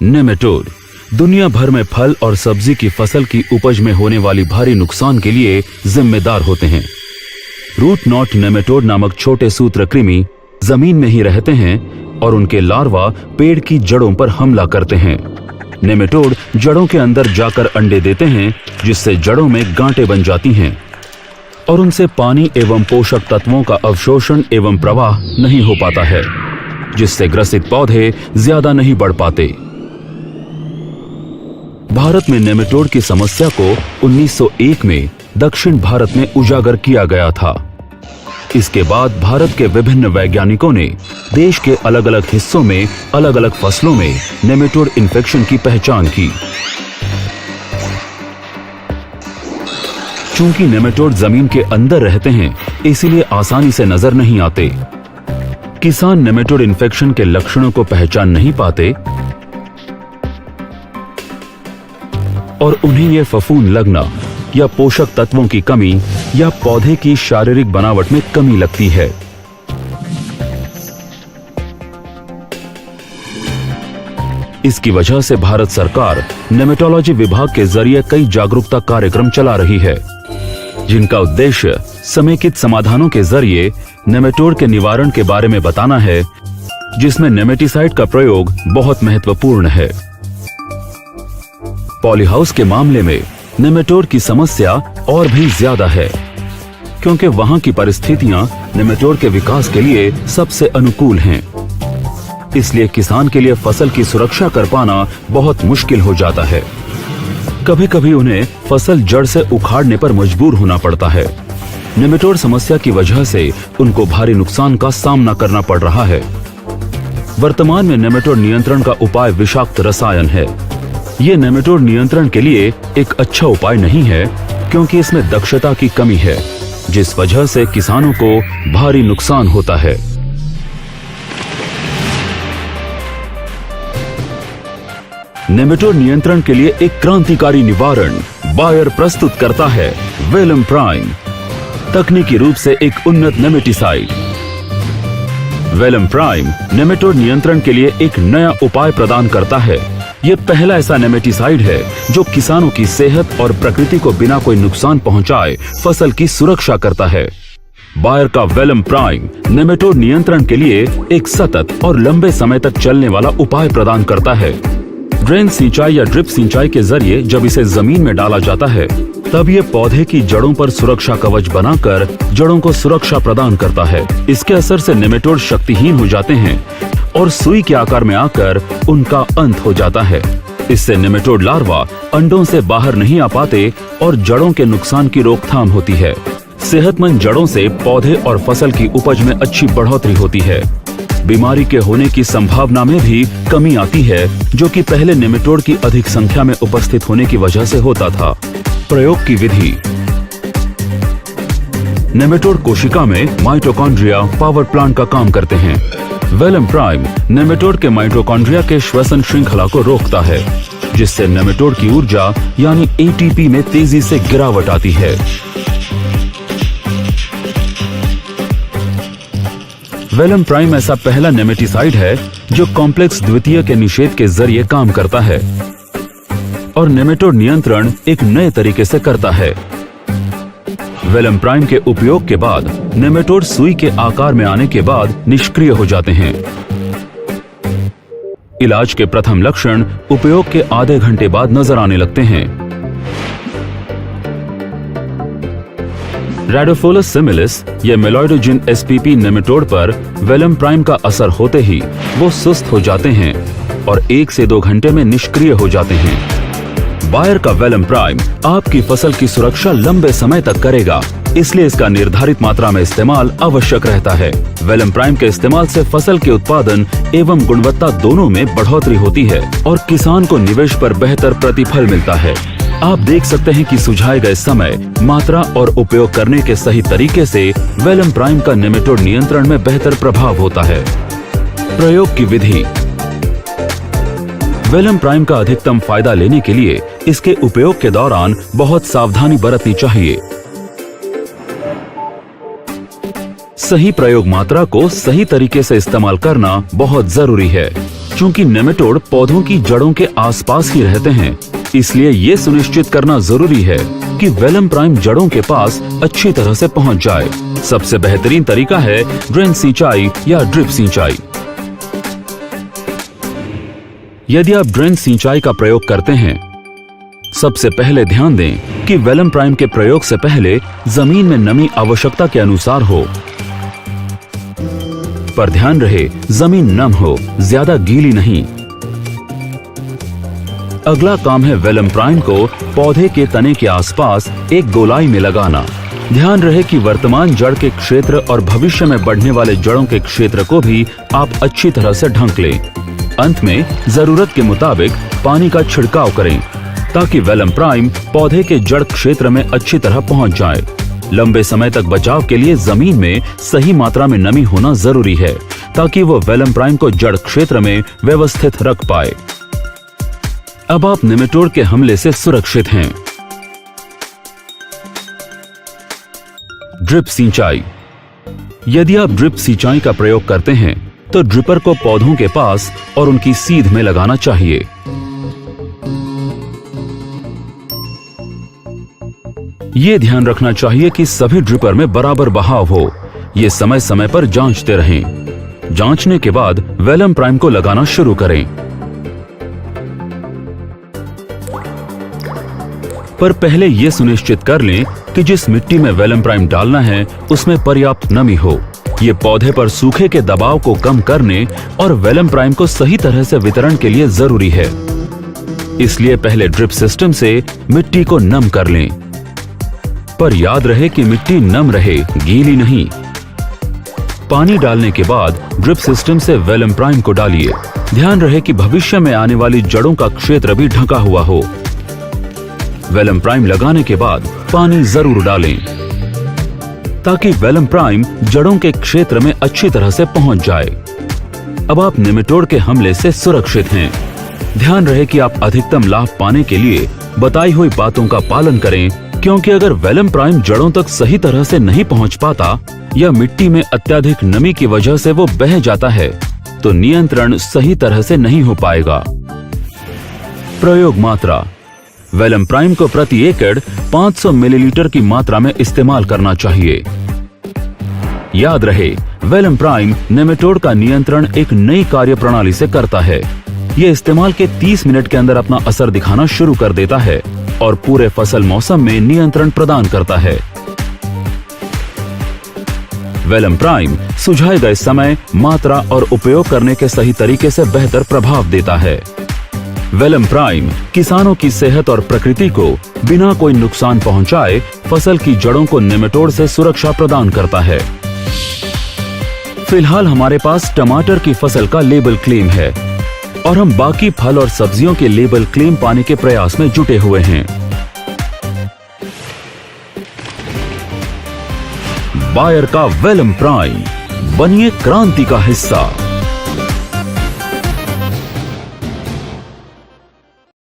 Nematode दुनिया भर में फल और सब्जी की फसल की उपज में होने वाली भारी नुकसान के लिए जिम्मेदार होते हैं। रूट नॉट नेमेटोड नामक छोटे सूत्रकृमि जमीन में ही रहते हैं और उनके लार्वा पेड़ की जड़ों पर हमला करते हैं। नेमेटोड जड़ों के अंदर जाकर अंडे देते हैं, जिससे जड़ों में गांठें बन जाती हैं और उनसे पानी एवं पोषक तत्वों का अवशोषण एवं प्रवाह नहीं हो पाता है, जिससे ग्रसित पौधे ज्यादा नहीं बढ़ पाते। भारत में नेमेटोड की समस्या को 1901 में दक्षिण भारत में उजागर किया गया था। इसके बाद भारत के विभिन्न वैज्ञानिकों ने देश के अलग अलग हिस्सों में अलग अलग फसलों में नेमेटोड इन्फेक्शन की पहचान की। चूंकि नेमेटोड जमीन के अंदर रहते हैं, इसीलिए आसानी से नजर नहीं आते। किसान नेमेटोड इन्फेक्शन के लक्षणों को पहचान नहीं पाते और उन्हें यह फफूंद लगना या पोषक तत्वों की कमी या पौधे की शारीरिक बनावट में कमी लगती है। इसकी वजह से भारत सरकार नेमेटोलॉजी विभाग के जरिए कई जागरूकता कार्यक्रम चला रही है, जिनका उद्देश्य समेकित समाधानों के जरिए नेमेटोड के निवारण के बारे में बताना है, जिसमें नेमेटिसाइड का प्रयोग बहुत महत्वपूर्ण है। पॉलीहाउस के मामले में नेमेटोड की समस्या और भी ज्यादा है, क्योंकि वहां की परिस्थितियां नेमेटोड के विकास के लिए सबसे अनुकूल हैं। इसलिए किसान के लिए फसल की सुरक्षा कर पाना बहुत मुश्किल हो जाता है। कभी कभी उन्हें फसल जड़ से उखाड़ने पर मजबूर होना पड़ता है। नेमेटोड समस्या की वजह से उनको भारी नुकसान का सामना करना पड़ रहा है। वर्तमान में नेमेटोड नियंत्रण का उपाय विषाक्त रसायन है। ये नेमेटोड नियंत्रण के लिए एक अच्छा उपाय नहीं है, क्योंकि इसमें दक्षता की कमी है, जिस वजह से किसानों को भारी नुकसान होता है। नेमेटोड नियंत्रण के लिए एक क्रांतिकारी निवारण बायर प्रस्तुत करता है वेलम प्राइम, तकनीकी रूप से एक उन्नत नेमेटिसाइड। वेलम प्राइम नेमेटोड नियंत्रण के लिए एक नया उपाय प्रदान करता है। यह पहला ऐसा नेमेटिसाइड है जो किसानों की सेहत और प्रकृति को बिना कोई नुकसान पहुंचाए फसल की सुरक्षा करता है। बायर का वेलम प्राइम नेमेटोड नियंत्रण के लिए एक सतत और लंबे समय तक चलने वाला उपाय प्रदान करता है। ड्रेन सिंचाई या ड्रिप सिंचाई के जरिए जब इसे जमीन में डाला जाता है, तब ये पौधे की जड़ों पर सुरक्षा कवच बनाकर जड़ों को सुरक्षा प्रदान करता है। इसके असर से नेमेटोड शक्तिहीन हो जाते हैं और सुई के आकार में आकर उनका अंत हो जाता है। इससे नेमेटोड लार्वा अंडों से बाहर नहीं आ पाते और जड़ों के नुकसान की रोकथाम होती है। सेहतमंद जड़ों से पौधे और फसल की उपज में अच्छी बढ़ोतरी होती है। बीमारी के होने की संभावना में भी कमी आती है, जो कि पहले नेमेटोड की अधिक संख्या में उपस्थित होने की वजह से होता था। प्रयोग की विधि: नेमेटोड कोशिका में माइटोकॉन्ड्रिया पावर प्लांट का काम करते हैं। वेलम प्राइम नेमेटोड के माइटोकॉन्ड्रिया के श्वसन श्रृंखला को रोकता है, जिससे नेमेटोड की ऊर्जा यानी एटीपी में तेजी से गिरावट आती है। वेलम प्राइम ऐसा पहला नेमेटिसाइड है जो कॉम्प्लेक्स द्वितीय के निषेध के जरिए काम करता है और नेमेटोड नियंत्रण एक नए तरीके से करता है। वेलम प्राइम के उपयोग के बाद नेमेटोड सुई के आकार में आने के बाद निष्क्रिय हो जाते हैं। इलाज के प्रथम लक्षण उपयोग के आधे घंटे बाद नजर आने लगते हैं। रेडोफोलस सिमिलिस या मेलॉइडोजिन एसपीपी नेमेटोड पर वेलम प्राइम का असर होते ही वो सुस्त हो जाते हैं और 1 से 2 घंटे में निष्क्रिय हो जाते हैं। बायर का वेलम प्राइम आपकी फसल की सुरक्षा लंबे समय तक करेगा, इसलिए इसका निर्धारित मात्रा में इस्तेमाल आवश्यक रहता है। वेलम प्राइम के इस्तेमाल से फसल के उत्पादन एवं गुणवत्ता दोनों में बढ़ोतरी होती है और किसान को निवेश पर बेहतर प्रतिफल मिलता है। आप देख सकते हैं कि सुझाए गए समय, मात्रा और उपयोग करने के सही तरीके से वेलम प्राइम का नेमेटोड नियंत्रण में बेहतर प्रभाव होता है। प्रयोग की विधि: वेलम प्राइम का अधिकतम फायदा लेने के लिए इसके उपयोग के दौरान बहुत सावधानी बरतनी चाहिए। सही प्रयोग मात्रा को सही तरीके से इस्तेमाल करना बहुत जरूरी है। चूंकि नेमेटोड पौधों की जड़ों के आसपास ही रहते हैं, इसलिए ये सुनिश्चित करना जरूरी है कि वेलम प्राइम जड़ों के पास अच्छी तरह से पहुंच जाए। सबसे बेहतरीन तरीका है ड्रेन सिंचाई या ड्रिप सिंचाई। यदि आप ड्रेन सिंचाई का प्रयोग करते हैं, सबसे पहले ध्यान दें कि वेलम प्राइम के प्रयोग से पहले जमीन में नमी आवश्यकता के अनुसार हो, पर ध्यान रहे जमीन नम हो, ज्यादा गीली नहीं। अगला काम है वेलम प्राइम को पौधे के तने के आसपास एक गोलाई में लगाना। ध्यान रहे कि वर्तमान जड़ के क्षेत्र और भविष्य में बढ़ने वाले जड़ों के क्षेत्र को भी आप अच्छी तरह से ढंक लें। अंत में जरूरत के मुताबिक पानी का छिड़काव करें ताकि वेलम प्राइम पौधे के जड़ क्षेत्र में अच्छी तरह पहुंच जाए। लंबे समय तक बचाव के लिए जमीन में सही मात्रा में नमी होना जरूरी है ताकि वो वेलम प्राइम को जड़ क्षेत्र में व्यवस्थित रख पाए। अब आप नेमेटोड के हमले से सुरक्षित हैं। ड्रिप सिंचाई। यदि आप ड्रिप सिंचाई का प्रयोग करते हैं तो ड्रिपर को पौधों के पास और उनकी सीध में लगाना चाहिए। ये ध्यान रखना चाहिए कि सभी ड्रिपर में बराबर बहाव हो। ये समय समय पर जांचते रहें। जांचने के बाद वेलम प्राइम को लगाना शुरू करें। पर पहले ये सुनिश्चित कर लें कि जिस मिट्टी में वेलम प्राइम डालना है उसमें पर्याप्त नमी हो। ये पौधे पर सूखे के दबाव को कम करने और वेलम प्राइम को सही तरह से वितरण के लिए जरूरी है। इसलिए पहले ड्रिप सिस्टम से मिट्टी को नम कर लें। पर याद रहे कि मिट्टी नम रहे, गीली नहीं। पानी डालने के बाद ड्रिप सिस्टम से वेलम प्राइम को डालिए। ध्यान रहे कि भविष्य में आने वाली जड़ों का क्षेत्र भी ढका हुआ हो। वेलम प्राइम लगाने के बाद पानी जरूर डालें ताकि वेलम प्राइम जड़ों के क्षेत्र में अच्छी तरह से पहुंच जाए। अब आप नेमेटोड के हमले से सुरक्षित हैं। ध्यान रहे कि आप अधिकतम लाभ पाने के लिए बताई हुई बातों का पालन करें, क्योंकि अगर वेलम प्राइम जड़ों तक सही तरह से नहीं पहुंच पाता या मिट्टी में अत्यधिक नमी की वजह से वो बह जाता है तो नियंत्रण सही तरह से नहीं हो पाएगा। प्रयोग मात्रा। वेलम प्राइम को प्रति एकड़ 500 मिलीलीटर की मात्रा में इस्तेमाल करना चाहिए। याद रहे, वेलम प्राइम नेमेटोड का नियंत्रण एक नई कार्य प्रणाली से करता है। यह इस्तेमाल के 30 मिनट के अंदर अपना असर दिखाना शुरू कर देता है और पूरे फसल मौसम में नियंत्रण प्रदान करता है। वेलम प्राइम सुझाए गए समय, मात्रा और उपयोग करने के सही तरीके से बेहतर प्रभाव देता है। वेलम प्राइम किसानों की सेहत और प्रकृति को बिना कोई नुकसान पहुंचाए फसल की जड़ों को नेमेटोड से सुरक्षा प्रदान करता है। फिलहाल हमारे पास टमाटर की फसल का लेबल क्लेम है और हम बाकी फल और सब्जियों के लेबल क्लेम पाने के प्रयास में जुटे हुए हैं। बायर का वेलम प्राइम, बनिए क्रांति का हिस्सा।